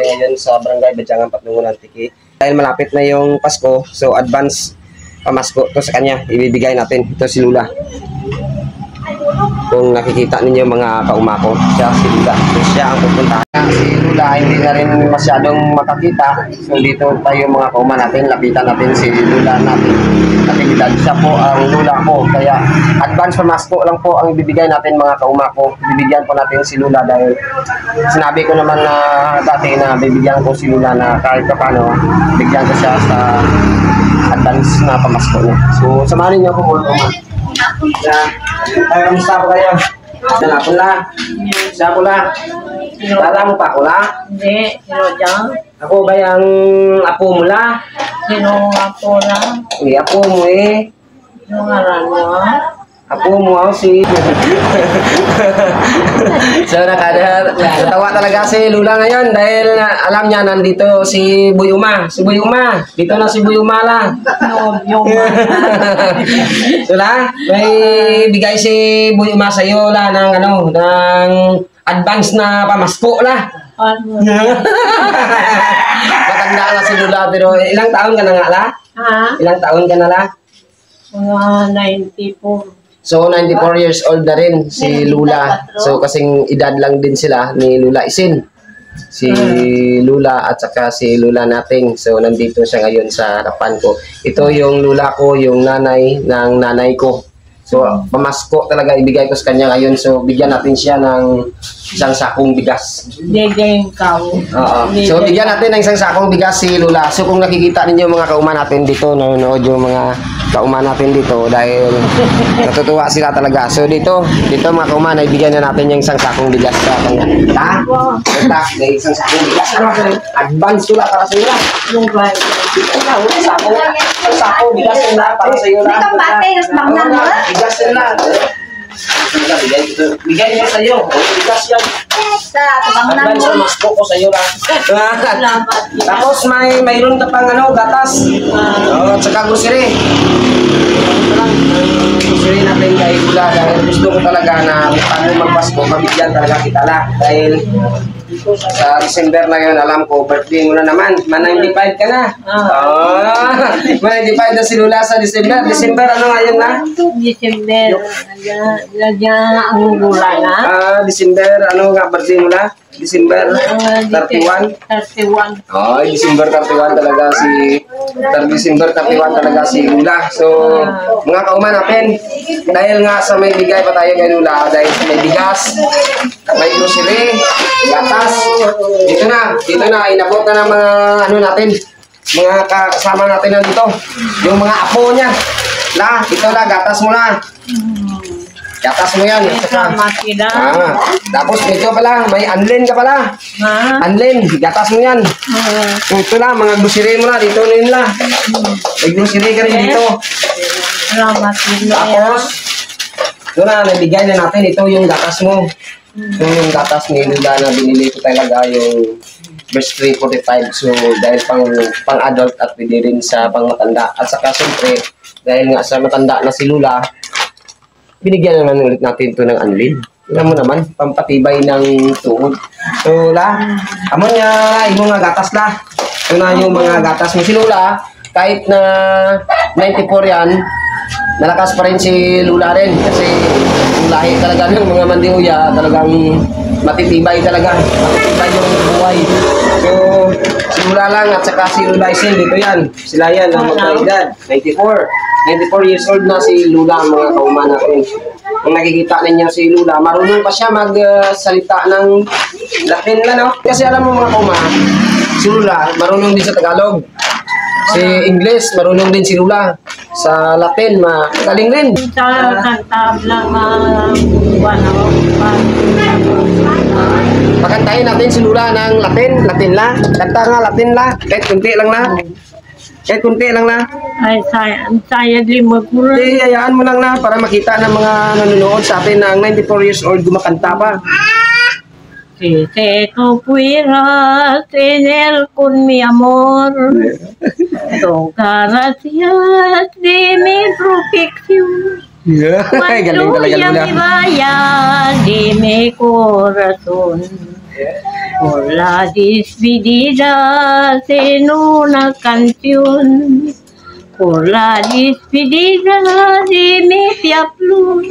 ngayon sa Barangay Badyangan, Patnungan, Antique. Dahil malapit na yung Pasko, so advance pamasko to sa kanya. Ibibigay natin. Ito si Lula. Kung nakikita ninyo mga kaumako, siya si Lula. So, siya ang pupuntahan. Si Lula hindi na rin masyadong makakita. So dito tayo mga kauma natin, lapitan natin si Lula natin. Natinidad siya po ang Lula ko. Kaya advance pamasko lang po ang ibibigay natin mga kaumako. Bibigyan po natin si Lula dahil sinabi ko naman na dati na bibigyan ko si Lula na kahit paano, bigyan ko siya sa advance na pamasko niya. So samahan niyo ako mga kauma. Ay, kamusta po kayo? Siya pula. Siya pula. Tala mo pa pula? Hindi, sino dyan? Ako ba yung apo mo la? Sino apo lang? Hindi, apo mo eh. Sino ngaran mo? Apo mo ako si... So natawa talaga si Lula ngayon dahil alam niya nandito si Buyuma. Si Buyuma. Dito na si Buyuma lang. Yung So la, may bigay si Buyuma sa iyo la ng ano, ng advance na pamasko la. Matanda na si Lula pero ilang taon ka na nga la? Ha? Ilang taon ka na la? Mga 94. So, 94 years old na rin si Lula. So, kasing edad lang din sila ni Lula Isin. Si Lula at saka si Lula nating. So, nandito siya ngayon sa harapan ko. Ito yung Lula ko, yung nanay ng nanay ko. So, pamasko talaga ibigay ko sa kanya ngayon. So, bigyan natin siya ng isang sakong bigas. Degeng kau. Oo. So, bigyan natin ng isang sakong bigas si Lula. So, kung nakikita ninyo mga kauma natin dito, nanonood yung mga kauma natin dito dahil natutuwa sila talaga. So, dito mga kauma, naibigyan na natin yung isang sakong bigas sa kanya. Ha? Basta, may isang sakong bigas. Advance ko lang para sa iyo. Yung ba? Sakong bigas na para sa iyo. Ito bate, magnan mo? Bigas na. Bigay niya sa iyo. Bigas yan. Sa pagmamnan Advance mo. mas ko sa iyo lang. Tapos mayroon ka pang ano, gatas. At saka grocery. Grocery natin kay Lula dahil gusto ko talaga na bago magpasko, mabigyan talaga kita la. Dahil sa December na yun, alam ko, birthday mo na naman. Man-95 ka na. Man-95 na si Lula sa December. December, ano ngayon na? December. Lagyan ang gulay na. December, ano nga birthday mo na? December 31? 31. Oh, December 31 talaga si December 31 talaga si Lula. So, mga kauma natin, dahil nga sa may bigay pa tayo kay Lula, dahil sa may bigas, may grocery, gatas, dito na, inabot na ng mga ano natin, mga kasama natin nandito, yung mga apo niya. La, ito la, gatas mo na. Gatas mo yan. Tapos ito pala, may anlin ka pala. Anlin, gatas mo yan. Ito lang, mga grocery mo na, dito nila. May grocery ka rin dito. Tapos, ito na, nabigay na natin, ito yung gatas mo. Ito yung gatas ni Lula na binili ko talaga yung verse 345. So, dahil pang adult at pwede rin sa pang matanda. At saka siyempre, dahil nga sa matanda na si Lula, binigyan naman ulit natin ito ng anlin. Alam mo naman, pampatibay ng tuhod. So, la, amon nga, imo nga gatas la. Ito na yung mga gatas mo. Si Lula, kahit na 94 yan, nalakas pa rin si Lula rin. Kasi yung lahi talaga ng mga Mandihuya, talagang matitibay talaga. Matitibay yung buhay. So, si Lula lang at saka si Lula Isin, dito yan. Sila yan, ang magkaedad. 94 years old na si Lula, mga kauma natin. Kung nakikita ninyo si Lula, marunong pa siya magsalita ng Latin na, no? Kasi alam mo mga kauma, si Lula, marunong din sa Tagalog. Si English, marunong din si Lula. Sa Latin, magaling rin. Sa kantab lang Pakantahin natin si Lula ng Latin la. Kanta nga Latin la, kahit kunti lang na. Kahit kunti lang na. Ay, saya lima pura. Hindi, hayaan mo lang na para makita ng mga nanonood sa atin na 94 years old gumakanta pa. Si Seco puira, tener con mi amor. Tu gracias de mi protección. Galing Cuando talaga ya Lula. me vaya de mi corazón. Por la despedida en una canción, por la despedida de mi Piaplum,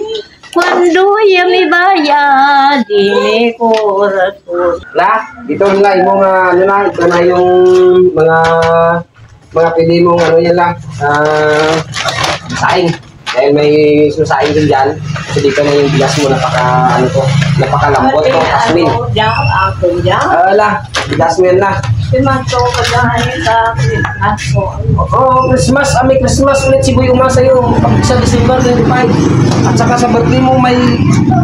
cuando ya me vaya de mi corazón. La, ito na imong ano na, ito na yung mga pili mong ano yan lang, saing. Dahil may susaing din dyan, so dito na yung bigas mo, napakalambot to, Tasmin. La, bigas mo yan la. Christmas, may Christmas ulit si Boy Uma sa'yo, sa December 25. At saka sa birthday mo, may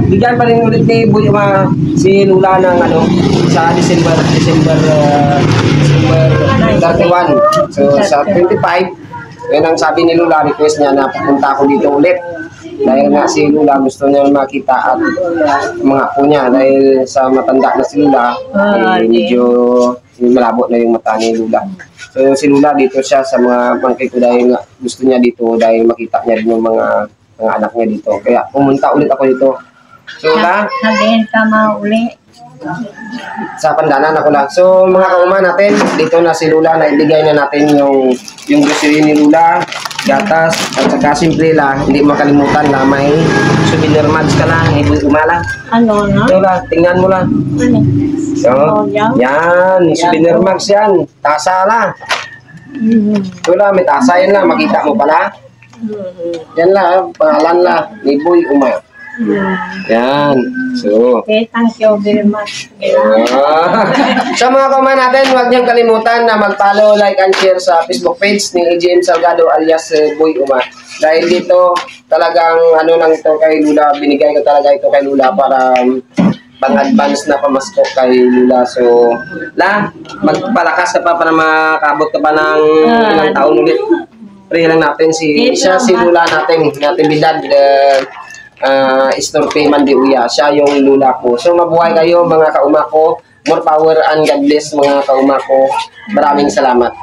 bigyan pa rin ulit ni Boy Uma si Lula ng ano, sa December 31. So sa 25, yan ang sabi ni Lula, request niya na pupunta ako dito ulit. Dahil nga si Lula gusto niya makita at mga apo niya. Dahil sa matanda na si Lula, medyo malabo na yung mata ni Lula. So si Lula dito siya sa mga bangkay ko dahil gusto niya dito dahil makita niya din yung mga anak niya dito. Kaya pumunta ulit ako dito. So Lula, Sabihin ka mauli. sa pandanan ako lang. So mga kauma natin, dito na si Lula na ibigay na natin yung grocery ni Lula, gatas, at saka simple lang, hindi makalimutan na may souvenir mags ka lang, ibu umala. Ano na? So la, tingnan mo lang. Ano? So, yan, souvenir mags yan, tasa la. So la, may tasa yan la, makita mo pala. Yan la, pangalan la, ni Boy Uma. Yan. So, Okay, thank you very much. sa mga kauma natin, huwag niyong kalimutan na mag-follow, like, and share sa Facebook page ni AGM Salgado alias Boy Uma. Dahil dito, talagang ano lang ito kay Lula, binigay ko talaga ito kay Lula para pang-advance na pamasko kay Lula. So, la, magpalakas ka pa para makabot ka pa ng ilang taon ulit. Pray lang natin si Lula natin bidad, Istorpe Mandiuya, siya yung Lula ko. So mabuhay kayo mga kauma ko. More power and God bless mga kauma ko. Maraming salamat.